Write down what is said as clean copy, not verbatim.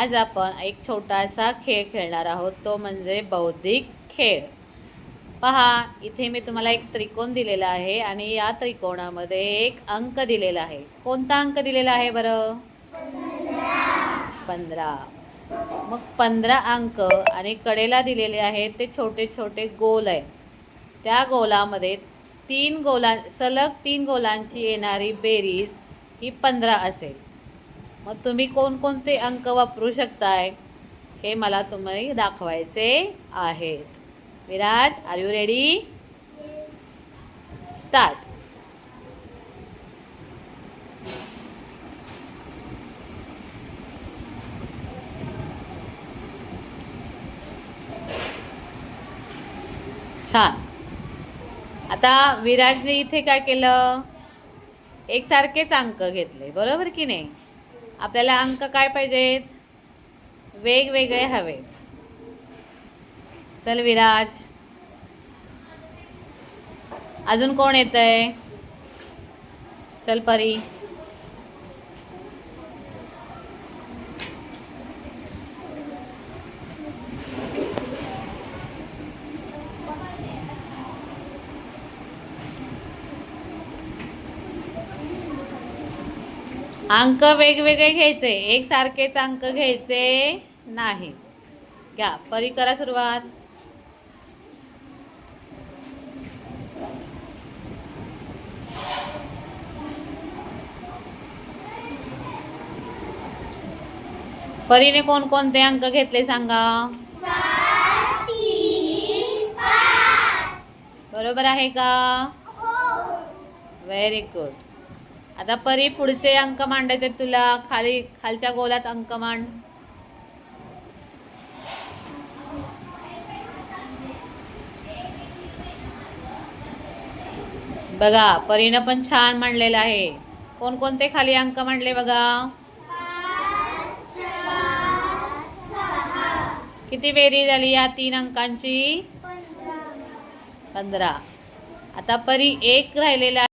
आज आपण एक छोटासा खेळ खेळणार आहोत, तो म्हणजे बौद्धिक खेळ। पहा, इथे मी तुम्हाला एक त्रिकोण दिलेला आहे आणि या त्रिकोणामध्ये एक अंक दिलेला आहे। कोणता अंक दिलेला आहे बरं? 15। मग 15 अंक आणि कडेला दिलेले आहेत ते छोटे छोटे गोल आहेत। त्या गोलामध्ये सलग तीन गोलांची येणारी बेरीज ही 15 असेल। मग तुम्ही कोणकोणते अंक वापरू शकताय हे मला तुम्ही दाखवायचे आहेत। Viraj, are you ready? Start. छान। आता विराजने इथे काय केलं? एकसारखेच अंक घेतले, बरोबर की नाही? आपल्याला अंक काय पाहिजेत? वेगवेगळे हवेत। चल विराज, अजून कोण येतंय? चल परी। अंक वेगवेगळे घ्यायचे, एकसारखेच अंक घ्यायचे नाही। घ्या परी, करा सुरुवात। परीने कोणकोणते अंक घेतले सांगा? 7, 3, 5। बरोबर आहे का? Very good. आता परी, पुढचे अंक मांडायचे तुला। खालच्या गोलात अंक मांड। बघा, परीनं पण छान मांडलेलं आहे। कोणकोणते खाली अंक मांडले बघा? 5, 4, 6। किती बेरीज झाली या 3 अंकांची? 15। 15। आता परी एक राहिलेला